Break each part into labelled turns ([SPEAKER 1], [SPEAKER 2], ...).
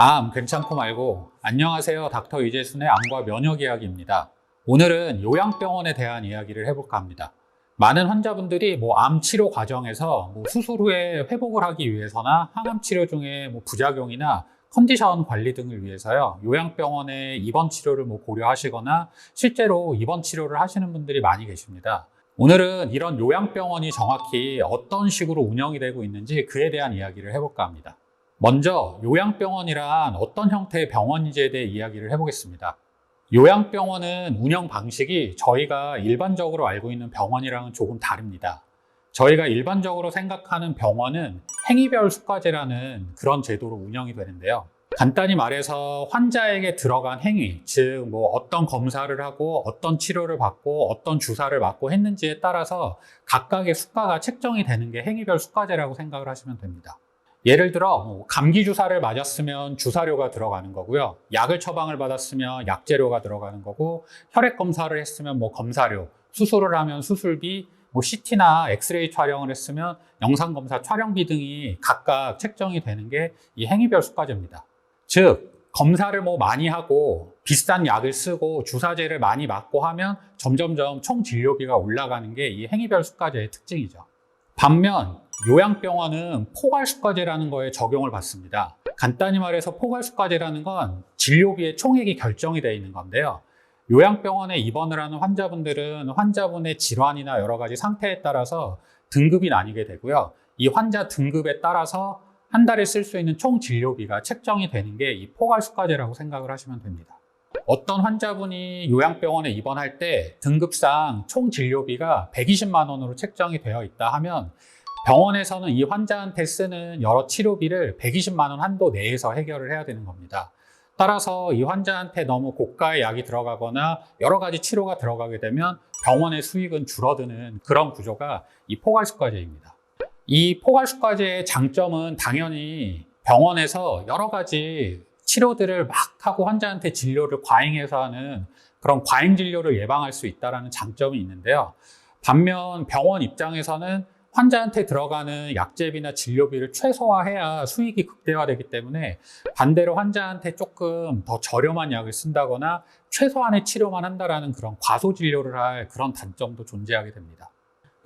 [SPEAKER 1] 암 괜찮고 말고. 안녕하세요, 닥터 이재순의 암과 면역 이야기입니다. 오늘은 요양병원에 대한 이야기를 해볼까 합니다. 많은 환자분들이 암 치료 과정에서 수술 후에 회복을 하기 위해서나 항암 치료 중에 부작용이나 컨디션 관리 등을 위해서요, 요양병원에 입원 치료를 고려하시거나 실제로 입원 치료를 하시는 분들이 많이 계십니다. 오늘은 이런 요양병원이 정확히 어떤 식으로 운영이 되고 있는지 그에 대한 이야기를 해볼까 합니다. 먼저 요양병원이란 어떤 형태의 병원인지에 대해 이야기를 해보겠습니다. 요양병원은 운영 방식이 저희가 일반적으로 알고 있는 병원이랑은 조금 다릅니다. 저희가 일반적으로 생각하는 병원은 행위별 수가제라는 그런 제도로 운영이 되는데요. 간단히 말해서 환자에게 들어간 행위, 즉 어떤 검사를 하고 어떤 치료를 받고 어떤 주사를 맞고 했는지에 따라서 각각의 수가가 책정이 되는 게 행위별 수가제라고 생각을 하시면 됩니다. 예를 들어 감기 주사를 맞았으면 주사료가 들어가는 거고요. 약을 처방을 받았으면 약재료가 들어가는 거고, 혈액 검사를 했으면 검사료, 수술을 하면 수술비, CT나 엑스레이 촬영을 했으면 영상검사 촬영비 등이 각각 책정이 되는 게 이 행위별 수가제입니다. 즉 검사를 많이 하고 비싼 약을 쓰고 주사제를 많이 맞고 하면 점점점 총 진료비가 올라가는 게 이 행위별 수가제의 특징이죠. 반면 요양병원은 포괄수가제라는 거에 적용을 받습니다. 간단히 말해서 포괄수가제라는 건 진료비의 총액이 결정이 되어 있는 건데요. 요양병원에 입원을 하는 환자분들은 환자분의 질환이나 여러 가지 상태에 따라서 등급이 나뉘게 되고요. 이 환자 등급에 따라서 한 달에 쓸 수 있는 총 진료비가 책정이 되는 게 이 포괄수가제라고 생각을 하시면 됩니다. 어떤 환자분이 요양병원에 입원할 때 등급상 총 진료비가 120만 원으로 책정이 되어 있다 하면 병원에서는 이 환자한테 쓰는 여러 치료비를 120만 원 한도 내에서 해결을 해야 되는 겁니다. 따라서 이 환자한테 너무 고가의 약이 들어가거나 여러 가지 치료가 들어가게 되면 병원의 수익은 줄어드는 그런 구조가 이 포괄수가제입니다. 이 포괄수가제의 장점은 당연히 병원에서 여러 가지 치료들을 막 하고 환자한테 진료를 과잉해서 하는 그런 과잉 진료를 예방할 수 있다는 장점이 있는데요. 반면 병원 입장에서는 환자한테 들어가는 약제비나 진료비를 최소화해야 수익이 극대화되기 때문에 반대로 환자한테 조금 더 저렴한 약을 쓴다거나 최소한의 치료만 한다라는 그런 과소 진료를 할 그런 단점도 존재하게 됩니다.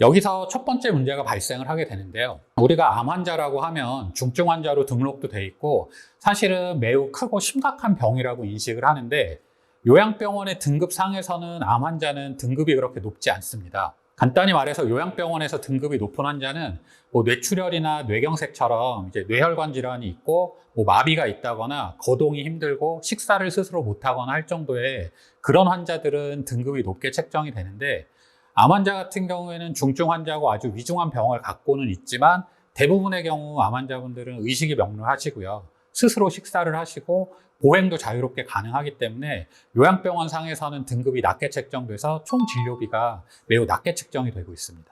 [SPEAKER 1] 여기서 첫 번째 문제가 발생을 하게 되는데요. 우리가 암 환자라고 하면 중증 환자로 등록도 돼 있고 사실은 매우 크고 심각한 병이라고 인식을 하는데, 요양병원의 등급상에서는 암 환자는 등급이 그렇게 높지 않습니다. 간단히 말해서 요양병원에서 등급이 높은 환자는 뇌출혈이나 뇌경색처럼 이제 뇌혈관 질환이 있고 마비가 있다거나 거동이 힘들고 식사를 스스로 못하거나 할 정도의 그런 환자들은 등급이 높게 책정이 되는데, 암 환자 같은 경우에는 중증 환자고 아주 위중한 병을 갖고는 있지만 대부분의 경우 암 환자분들은 의식이 명료하시고요. 스스로 식사를 하시고 보행도 자유롭게 가능하기 때문에 요양병원 상에서는 등급이 낮게 책정돼서 총 진료비가 매우 낮게 책정이 되고 있습니다.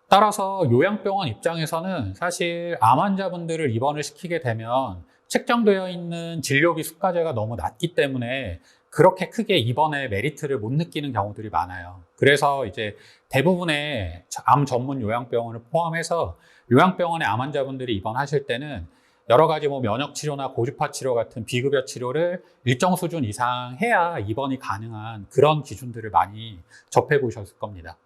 [SPEAKER 1] 따라서 요양병원 입장에서는 사실 암 환자분들을 입원을 시키게 되면 책정되어 있는 진료비 수가제가 너무 낮기 때문에 그렇게 크게 입원의 메리트를 못 느끼는 경우들이 많아요. 그래서 이제 대부분의 암 전문 요양병원을 포함해서 요양병원에 암 환자분들이 입원하실 때는 여러 가지 면역 치료나 고주파 치료 같은 비급여 치료를 일정 수준 이상 해야 입원이 가능한 그런 기준들을 많이 접해 보셨을 겁니다.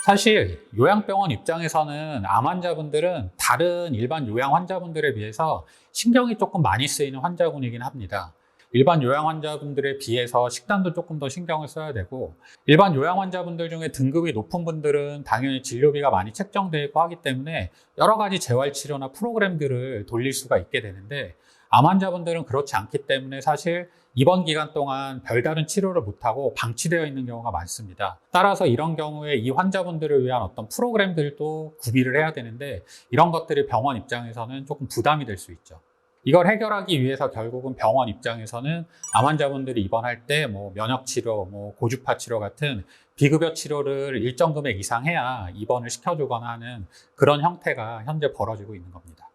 [SPEAKER 1] 사실 요양병원 입장에서는 암 환자분들은 다른 일반 요양 환자분들에 비해서 신경이 조금 많이 쓰이는 환자군이긴 합니다. 일반 요양 환자분들에 비해서 식단도 조금 더 신경을 써야 되고, 일반 요양 환자분들 중에 등급이 높은 분들은 당연히 진료비가 많이 책정되어 있고 하기 때문에 여러 가지 재활치료나 프로그램들을 돌릴 수가 있게 되는데, 암 환자분들은 그렇지 않기 때문에 사실 입원 기간 동안 별다른 치료를 못하고 방치되어 있는 경우가 많습니다. 따라서 이런 경우에 이 환자분들을 위한 어떤 프로그램들도 구비를 해야 되는데, 이런 것들이 병원 입장에서는 조금 부담이 될 수 있죠. 이걸 해결하기 위해서 결국은 병원 입장에서는 암 환자분들이 입원할 때 면역치료, 고주파 치료 같은 비급여 치료를 일정 금액 이상 해야 입원을 시켜주거나 하는 그런 형태가 현재 벌어지고 있는 겁니다.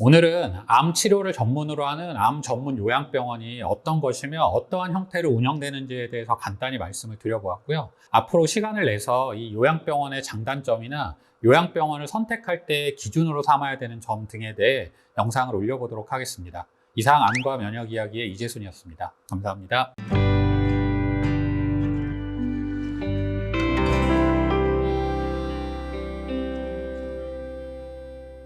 [SPEAKER 1] 오늘은 암 치료를 전문으로 하는 암 전문 요양병원이 어떤 것이며 어떠한 형태로 운영되는지에 대해서 간단히 말씀을 드려보았고요. 앞으로 시간을 내서 이 요양병원의 장단점이나 요양병원을 선택할 때 기준으로 삼아야 되는 점 등에 대해 영상을 올려보도록 하겠습니다. 이상 암과 면역 이야기의 이재순이었습니다. 감사합니다.